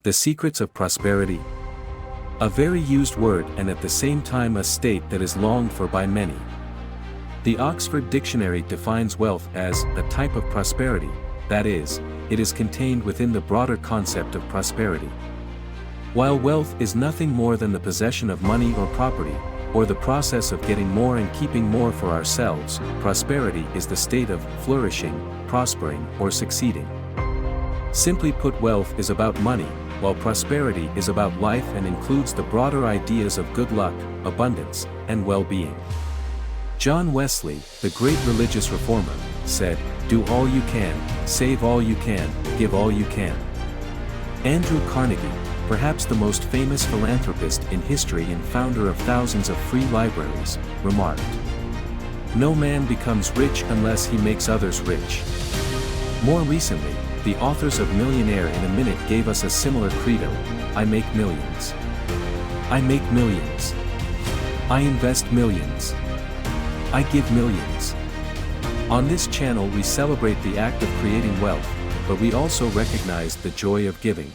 The secrets of prosperity. A very used word and at the same time a state that is longed for by many. The Oxford Dictionary defines wealth as a type of prosperity, that is, it is contained within the broader concept of prosperity. While wealth is nothing more than the possession of money or property, or the process of getting more and keeping more for ourselves, prosperity is the state of flourishing, prospering, or succeeding. Simply put, wealth is about money, while prosperity is about life and includes the broader ideas of good luck, abundance, and well-being. John Wesley, the great religious reformer, said, "Do all you can, save all you can, give all you can." Andrew Carnegie, perhaps the most famous philanthropist in history and founder of thousands of free libraries, remarked, "No man becomes rich unless he makes others rich." More recently, the authors of Millionaire in a Minute gave us a similar credo: I make millions. I make millions. I invest millions. I give millions. On this channel we celebrate the act of creating wealth, but we also recognize the joy of giving.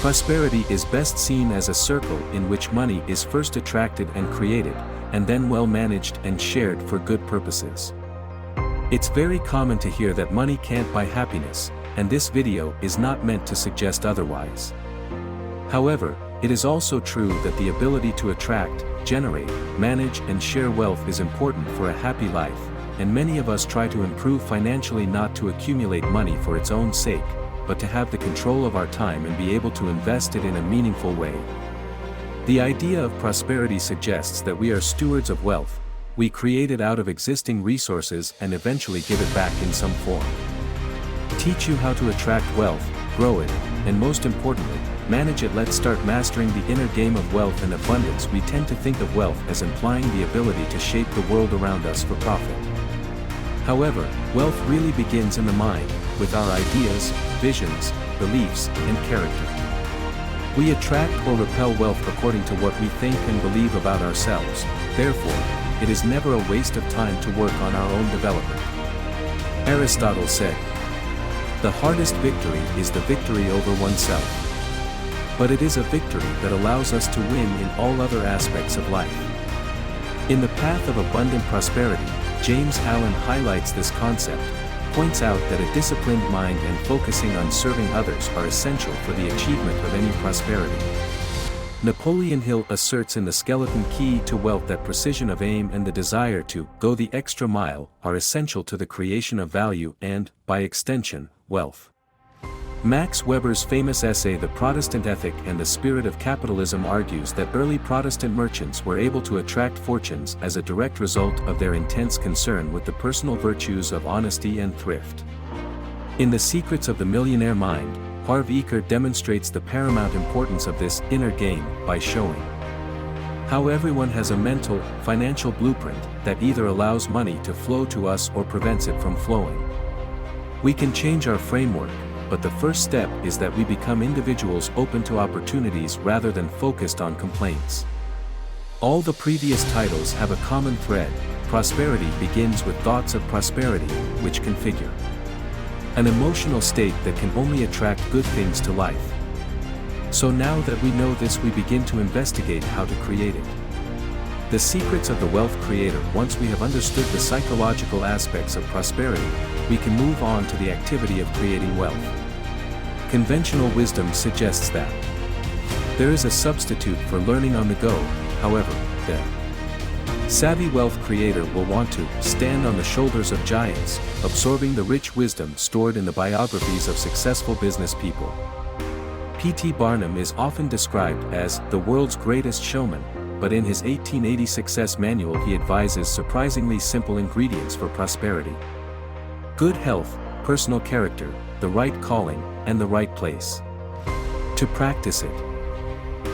Prosperity is best seen as a circle in which money is first attracted and created, and then well managed and shared for good purposes. It's very common to hear that money can't buy happiness, and this video is not meant to suggest otherwise. However, it is also true that the ability to attract, generate, manage and share wealth is important for a happy life, and many of us try to improve financially not to accumulate money for its own sake, but to have the control of our time and be able to invest it in a meaningful way. The idea of prosperity suggests that we are stewards of wealth. We create it out of existing resources and eventually give it back in some form. Teach you how to attract wealth, grow it, and most importantly, manage it. Let's start mastering the inner game of wealth and abundance. We tend to think of wealth as implying the ability to shape the world around us for profit. However, wealth really begins in the mind, with our ideas, visions, beliefs, and character. We attract or repel wealth according to what we think and believe about ourselves. Therefore, it is never a waste of time to work on our own development. Aristotle said, "The hardest victory is the victory over oneself." But it is a victory that allows us to win in all other aspects of life. In the path of abundant prosperity, James Allen highlights this concept, points out that a disciplined mind and focusing on serving others are essential for the achievement of any prosperity. Napoleon Hill asserts in The Skeleton Key to Wealth that precision of aim and the desire to go the extra mile are essential to the creation of value and, by extension, wealth. Max Weber's famous essay The Protestant Ethic and the Spirit of Capitalism argues that early Protestant merchants were able to attract fortunes as a direct result of their intense concern with the personal virtues of honesty and thrift. In The Secrets of the Millionaire Mind, Harv Eker demonstrates the paramount importance of this inner game by showing how everyone has a mental, financial blueprint that either allows money to flow to us or prevents it from flowing. We can change our framework, but the first step is that we become individuals open to opportunities rather than focused on complaints. All the previous titles have a common thread: prosperity begins with thoughts of prosperity, which configure an emotional state that can only attract good things to life. So now that we know this, we begin to investigate how to create it. The secrets of the wealth creator. Once we have understood the psychological aspects of prosperity, we can move on to the activity of creating wealth. Conventional wisdom suggests that there is a substitute for learning on the go. However, the savvy wealth creator will want to stand on the shoulders of giants, absorbing the rich wisdom stored in the biographies of successful business people. P.T. Barnum is often described as the world's greatest showman, but in his 1880 success manual he advises surprisingly simple ingredients for prosperity: good health, personal character, the right calling, and the right place to practice it.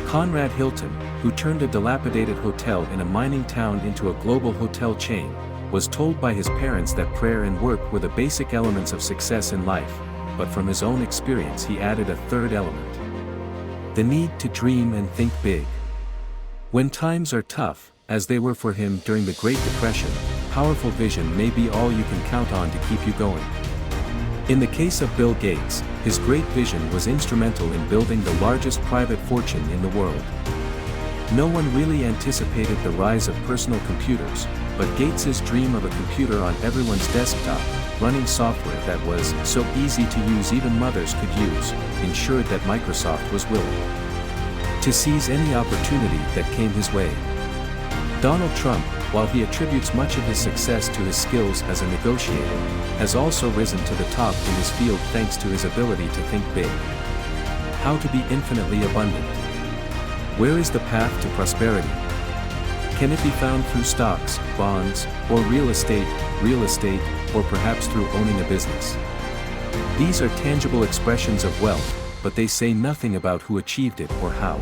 Conrad Hilton, who turned a dilapidated hotel in a mining town into a global hotel chain, was told by his parents that prayer and work were the basic elements of success in life, but from his own experience he added a third element: the need to dream and think big. When times are tough, as they were for him during the Great Depression, powerful vision may be all you can count on to keep you going. In the case of Bill Gates, his great vision was instrumental in building the largest private fortune in the world. No one really anticipated the rise of personal computers, but Gates's dream of a computer on everyone's desktop, running software that was so easy to use even mothers could use, ensured that Microsoft was willing to seize any opportunity that came his way. Donald Trump, while he attributes much of his success to his skills as a negotiator, has also risen to the top in his field thanks to his ability to think big. How to be infinitely abundant. Where is the path to prosperity? Can it be found through stocks, bonds, or real estate, or perhaps through owning a business? These are tangible expressions of wealth, but they say nothing about who achieved it or how.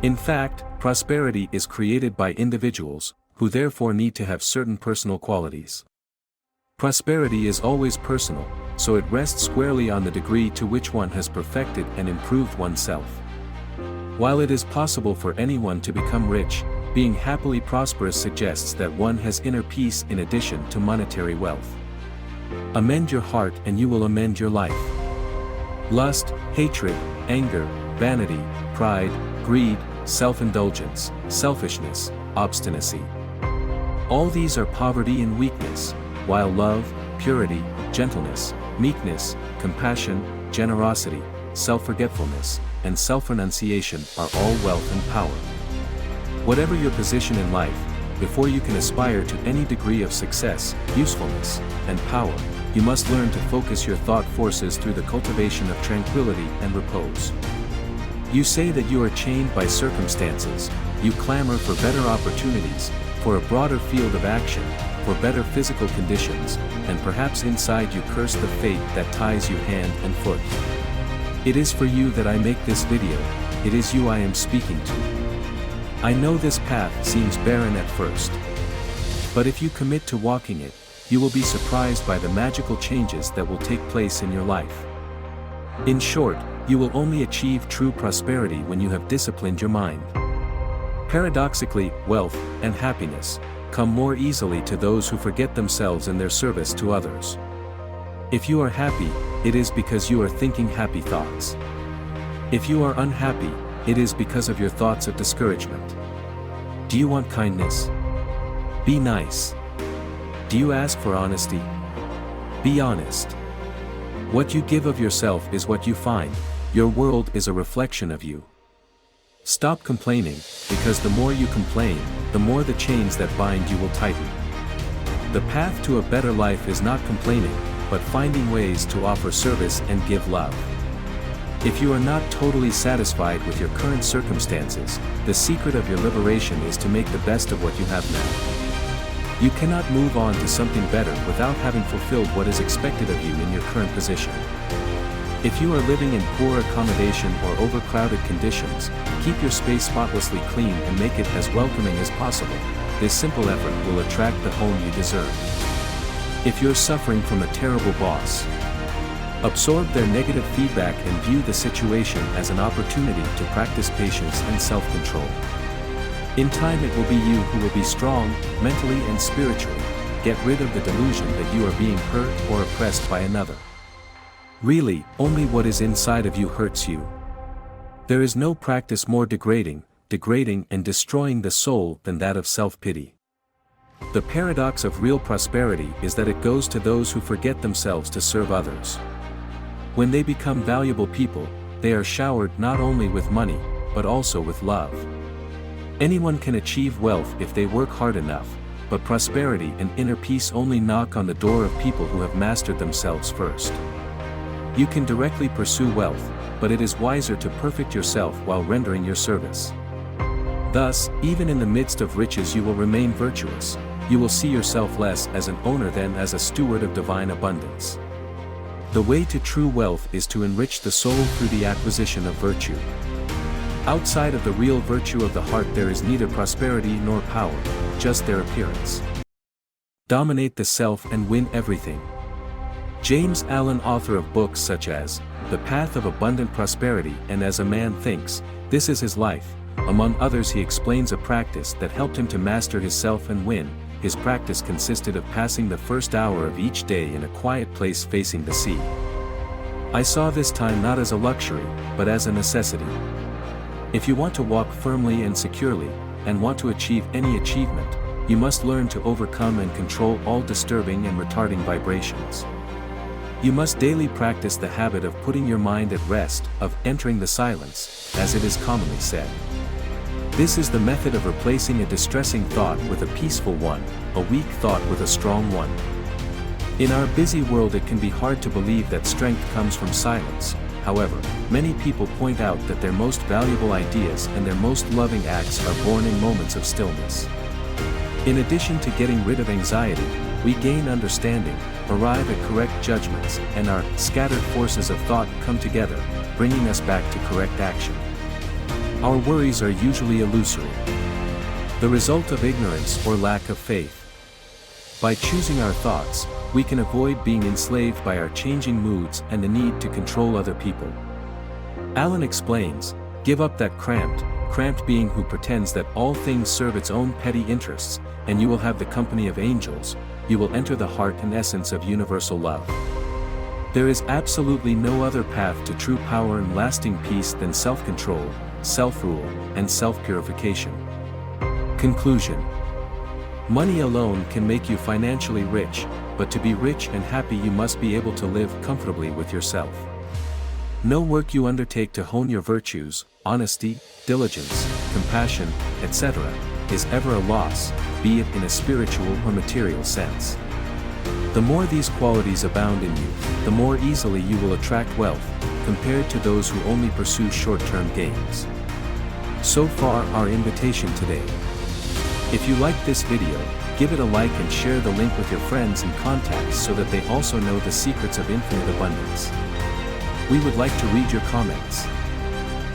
In fact, prosperity is created by individuals, who therefore need to have certain personal qualities. Prosperity is always personal, so it rests squarely on the degree to which one has perfected and improved oneself. While it is possible for anyone to become rich, being happily prosperous suggests that one has inner peace in addition to monetary wealth. Amend your heart and you will amend your life. Lust, hatred, anger, vanity, pride, greed, self-indulgence, selfishness, obstinacy. All these are poverty and weakness, while love, purity, gentleness, meekness, compassion, generosity, self-forgetfulness, and self-renunciation are all wealth and power. Whatever your position in life, before you can aspire to any degree of success, usefulness, and power, you must learn to focus your thought forces through the cultivation of tranquility and repose. You say that you are chained by circumstances, you clamor for better opportunities, for a broader field of action, for better physical conditions, and perhaps inside you curse the fate that ties you hand and foot. It is for you that I make this video, it is you I am speaking to. I know this path seems barren at first. But if you commit to walking it, you will be surprised by the magical changes that will take place in your life. In short, you will only achieve true prosperity when you have disciplined your mind. Paradoxically, wealth and happiness come more easily to those who forget themselves in their service to others. If you are happy, it is because you are thinking happy thoughts. If you are unhappy, it is because of your thoughts of discouragement. Do you want kindness? Be nice. Do you ask for honesty? Be honest. What you give of yourself is what you find, your world is a reflection of you. Stop complaining, because the more you complain, the more the chains that bind you will tighten. The path to a better life is not complaining, but finding ways to offer service and give love. If you are not totally satisfied with your current circumstances, the secret of your liberation is to make the best of what you have now. You cannot move on to something better without having fulfilled what is expected of you in your current position. If you are living in poor accommodation or overcrowded conditions, keep your space spotlessly clean and make it as welcoming as possible. This simple effort will attract the home you deserve. If you're suffering from a terrible boss, absorb their negative feedback and view the situation as an opportunity to practice patience and self-control. In time it will be you who will be strong, mentally and spiritually. Get rid of the delusion that you are being hurt or oppressed by another. Really, only what is inside of you hurts you. There is no practice more degrading and destroying the soul than that of self-pity. The paradox of real prosperity is that it goes to those who forget themselves to serve others. When they become valuable people, they are showered not only with money, but also with love. Anyone can achieve wealth if they work hard enough, but prosperity and inner peace only knock on the door of people who have mastered themselves first. You can directly pursue wealth, but it is wiser to perfect yourself while rendering your service. Thus, even in the midst of riches you will remain virtuous, you will see yourself less as an owner than as a steward of divine abundance. The way to true wealth is to enrich the soul through the acquisition of virtue. Outside of the real virtue of the heart there is neither prosperity nor power, just their appearance. Dominate the self and win everything. James Allen, author of books such as The Path of Abundant Prosperity and As a Man Thinks, This Is His Life, among others, he explains a practice that helped him to master his self and win his practice consisted of passing the first hour of each day in a quiet place facing the sea. I saw this time not as a luxury, but as a necessity. If you want to walk firmly and securely, and want to achieve any achievement, you must learn to overcome and control all disturbing and retarding vibrations. You must daily practice the habit of putting your mind at rest, of entering the silence, as it is commonly said. This is the method of replacing a distressing thought with a peaceful one, a weak thought with a strong one. In our busy world, it can be hard to believe that strength comes from silence. However, many people point out that their most valuable ideas and their most loving acts are born in moments of stillness. In addition to getting rid of anxiety, we gain understanding, arrive at correct judgments, and our scattered forces of thought come together, bringing us back to correct action. Our worries are usually illusory, the result of ignorance or lack of faith. By choosing our thoughts, we can avoid being enslaved by our changing moods and the need to control other people. Alan explains, give up that cramped being who pretends that all things serve its own petty interests, and you will have the company of angels. You will enter the heart and essence of universal love. There is absolutely no other path to true power and lasting peace than self-control, self-rule, and self-purification. Conclusion. Money alone can make you financially rich, but to be rich and happy you must be able to live comfortably with yourself. No work you undertake to hone your virtues, honesty, diligence, compassion, etc., is ever a loss, be it in a spiritual or material sense. The more these qualities abound in you, the more easily you will attract wealth, compared to those who only pursue short-term gains. So far our invitation today. If you liked this video, give it a like and share the link with your friends and contacts so that they also know the secrets of infinite abundance. We would like to read your comments.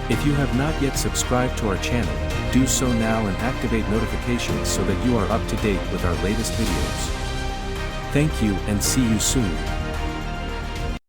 If you have not yet subscribed to our channel, do so now and activate notifications so that you are up to date with our latest videos. Thank you and see you soon.